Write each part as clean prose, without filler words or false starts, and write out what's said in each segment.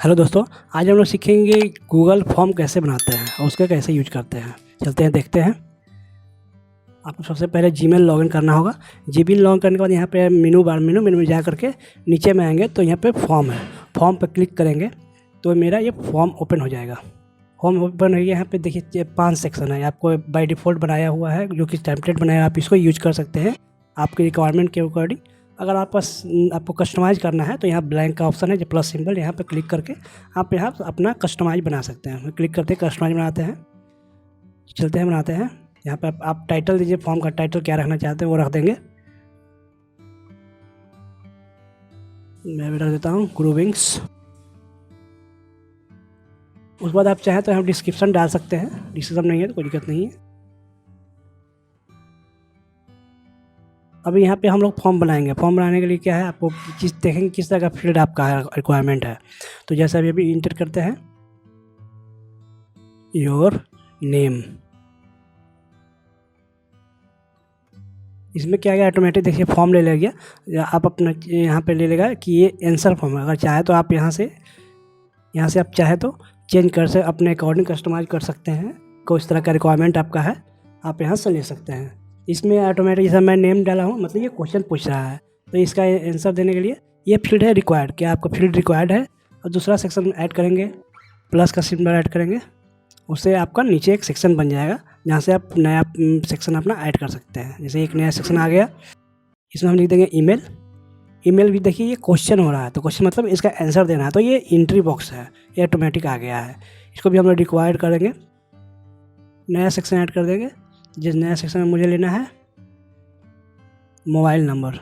Hello दोस्तों, आज हम लोग सीखेंगे गूगल फॉर्म कैसे बनाते हैं और उसका कैसे यूज करते हैं। चलते हैं देखते हैं। आपको सबसे पहले जीमेल लॉगिन करना होगा। जीमेल लॉगिन करने के बाद यहाँ पे मेनू में जा करके नीचे में आएंगे तो यहाँ पे फॉर्म है। फॉर्म पर क्लिक करेंगे तो मेरा ये फॉर्म ओपन हो जाएगा। फॉर्म ओपन हो गया। यहाँ पे देखिए 5 सेक्शन है। आपको बाय डिफ़ॉल्ट बनाया हुआ है जो कि टेम्पलेट बनाया, आप इसको यूज कर सकते हैं आपके रिक्वायरमेंट के अकॉर्डिंग। अगर आपको कस्टमाइज़ करना है तो यहाँ ब्लैंक का ऑप्शन है जो प्लस सिंबल, यहाँ पे क्लिक करके आप यहाँ अपना कस्टमाइज़ बना सकते हैं। क्लिक करते कस्टमाइज़ बनाते हैं। चलते हैं बनाते हैं। यहाँ पे आप टाइटल दीजिए, फॉर्म का टाइटल क्या रखना चाहते हैं वो रख देंगे। मैं भी रख देता हूँ ग्रूविंग्स। उसके बाद आप चाहें तो यहाँ डिस्क्रिप्शन डाल सकते हैं। डिस्क्रिप्शन नहीं है तो कोई दिक्कत नहीं है। अभी यहाँ पे हम लोग फॉर्म बनाएंगे। फॉर्म बनाने के लिए क्या है, आपको देखेंगे किस तरह का फील्ड आपका रिक्वायरमेंट है। तो जैसे अभी इंटर करते हैं योर नेम। इसमें क्या गया, ऑटोमेटिक देखिए फॉर्म ले लेगा। आप अपना यहाँ पे ले लेगा कि ये आंसर फॉर्म है। अगर चाहे तो आप यहाँ से आप चाहे तो चेंज कर से अपने अकॉर्डिंग कस्टमाइज कर सकते हैं। कोई इस तरह का रिक्वायरमेंट आपका है, आप यहाँ से ले सकते हैं। इसमें ऑटोमेटिक जैसे मैं नेम डाला हूँ, मतलब ये क्वेश्चन पूछ रहा है तो इसका आंसर देने के लिए ये फील्ड है रिक्वायर्ड। क्या आपका फील्ड रिक्वायर्ड है? और दूसरा सेक्शन ऐड करेंगे, प्लस का सिंबल ऐड करेंगे। उससे आपका नीचे एक सेक्शन बन जाएगा जहाँ से आप नया सेक्शन अपना ऐड कर सकते हैं। जैसे एक नया सेक्शन आ गया, इसमें हम लिख देंगे ईमेल। ईमेल भी देखिए ये क्वेश्चन हो रहा है तो क्वेश्चन मतलब इसका आंसर देना है, तो ये एंट्री बॉक्स है, ये ऑटोमेटिक आ गया है। इसको भी हम लोग रिक्वायर्ड करेंगे, नया सेक्शन ऐड कर देंगे। जिस नया सेक्शन में मुझे लेना है मोबाइल नंबर,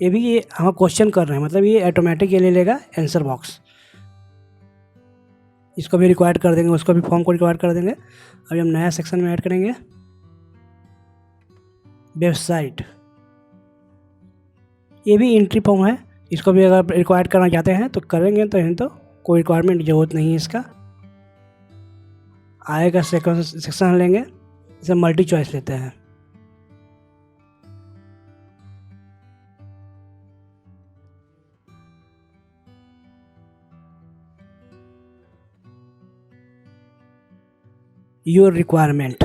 ये भी ये हम क्वेश्चन कर रहे हैं, मतलब ये ऑटोमेटिक ये ले लेगा आंसर बॉक्स। इसको भी रिक्वायर्ड कर देंगे, उसको भी फॉर्म को रिक्वायर्ड कर देंगे। अभी हम नया सेक्शन में ऐड करेंगे वेबसाइट। ये भी एंट्री फॉर्म है, इसको भी अगर रिक्वायर्ड करना चाहते हैं तो करेंगे, तो नहीं तो कोई रिक्वायरमेंट ज़रूरत नहीं है इसका। आएगा सेकंड सेक्शन लेंगे, इसे मल्टी चॉइस लेते हैं। Your requirement.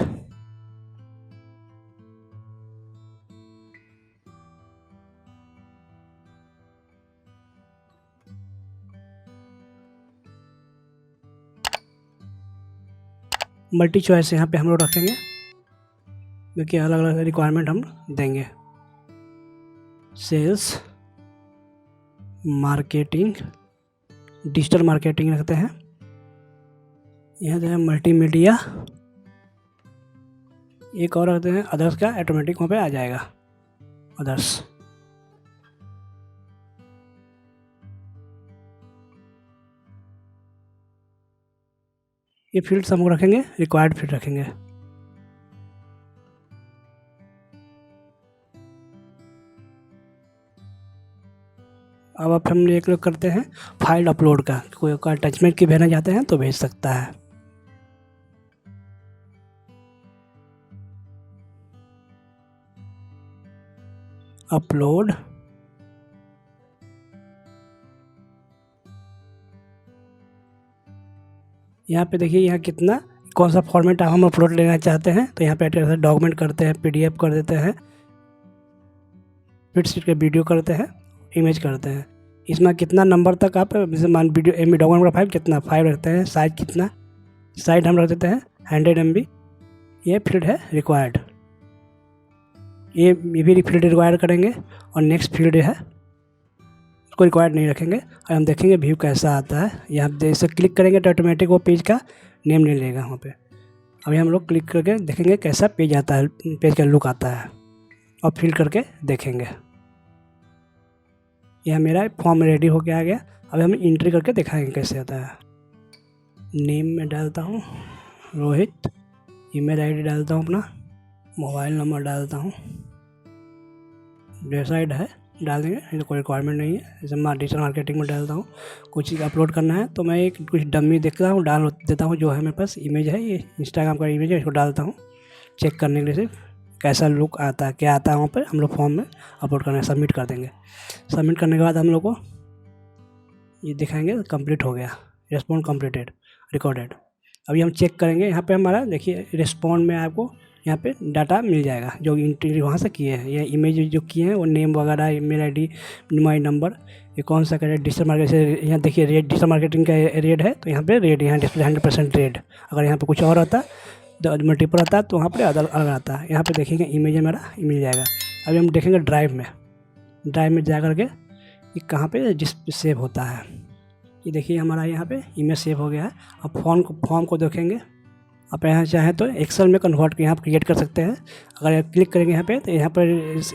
मल्टी चॉइस यहाँ पे हम लोग रखेंगे क्योंकि अलग अलग रिक्वायरमेंट हम देंगे। सेल्स, मार्केटिंग, डिजिटल मार्केटिंग रखते हैं। यहाँ जो है मल्टीमीडिया, एक और रखते हैं अदर्स का, ऑटोमेटिक वहाँ पे आ जाएगा अदर्स। ये फील्ड्स हम रखेंगे, रिक्वायर्ड फील्ड रखेंगे। अब हम एक लोग करते हैं फाइल अपलोड का। कोई अटैचमेंट की भेजना चाहते हैं तो भेज सकता है। अपलोड, यहाँ पे देखिए यहाँ कितना कौन सा फॉर्मेट हम अपलोड लेना चाहते हैं तो यहाँ पे डॉक्यूमेंट करते हैं, PDF कर देते हैं, फिट के वीडियो करते हैं, इमेज करते हैं। इसमें कितना नंबर तक आप जैसे मान वीडियो डॉक्यूमेंट का फाइल कितना 5 रखते हैं, साइज कितना, साइज हम रख देते हैं 100 MB। ये फील्ड है रिक्वायर्ड, ये भी फील्ड रिक्वायर्ड करेंगे। और नेक्स्ट फील्ड है उसको रिक्वायर्ड नहीं रखेंगे। और हम देखेंगे व्यू कैसा आता है। यहाँ जैसे क्लिक करेंगे तो ऑटोमेटिक वो पेज का नेम ले लेगा वहाँ पे। अभी हम लोग क्लिक करके देखेंगे कैसा पेज आता है, पेज का लुक आता है, और फिल करके देखेंगे। यह मेरा फॉर्म रेडी हो के आ गया। अभी हम एंट्री करके दिखाएंगे कैसे आता है। नेम में डालता हूँ रोहित, ईमेल ID डालता हूँ अपना, मोबाइल नंबर डालता हूँ, वेबसाइट है डाल देंगे, ये तो कोई रिक्वायरमेंट नहीं है। जैसे मैं डिजिटल मार्केटिंग में डालता हूँ, कुछ चीज़ अपलोड करना है तो मैं कुछ डमी देखता हूँ, डाल देता हूँ। जो है मेरे पास इमेज है, ये इंस्टाग्राम का इमेज है, इसको डालता हूँ चेक करने के लिए सिर्फ कैसा लुक आता है, क्या आता है, वहाँ पर हम लोग फॉर्म में अपलोड करना है, सबमिट कर देंगे। सबमिट करने के बाद हम लोग को ये दिखाएंगे कंप्लीट हो गया, रिस्पॉन्ड कंप्लीटेड रिकॉर्डेड। अभी हम चेक करेंगे यहाँ पे हमारा, देखिए रिस्पॉन्ड में आपको यहाँ पे डाटा मिल जाएगा जो एंट्री वहाँ से किए हैं। ये इमेज जो किए हैं वो नेम वगैरह, ईमेल आईडी, मोबाइल नंबर, ये कौन सा करें डिजिटल मार्केटिंग से। यहाँ देखिए रेट डिजिटल मार्केटिंग का रेट है, तो यहाँ पे रेट यहाँ डिस्प्ले 100% रेट। अगर यहाँ पे कुछ और आता तो मल्टीपल आता तो वहाँ पे अलग आता है। यहाँ पे देखेंगे इमेज मेरा मिल जाएगा। अभी हम देखेंगे ड्राइव में जा कर के ये कहाँ पे जिस सेव होता है। ये देखिए हमारा यहाँ पे इमेज सेव हो गया है। अब फॉर्म को देखेंगे, आप यहाँ चाहें तो एक्सेल में कन्वर्ट यहाँ क्रिएट कर सकते हैं। अगर क्लिक करेंगे यहाँ पे तो यहाँ पर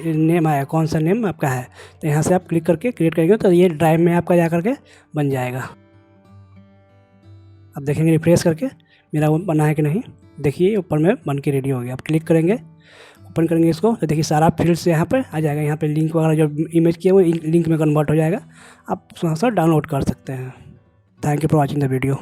नेम आया, कौन सा नेम आपका है, तो यहाँ से आप क्लिक करके क्रिएट करेंगे तो ये ड्राइव में आपका जा करके बन जाएगा। अब देखेंगे रिफ्रेश करके मेरा वो बना है कि नहीं। देखिए ऊपर में बन के रेडी हो गया। आप क्लिक करेंगे, ओपन करेंगे इसको, तो देखिए सारा फील्ड्स यहाँ पे आ जाएगा। यहाँ पे लिंक वगैरह जो इमेज किए वो लिंक में कन्वर्ट हो जाएगा। आप वहाँ से डाउनलोड कर सकते हैं। Thank you for watching the video.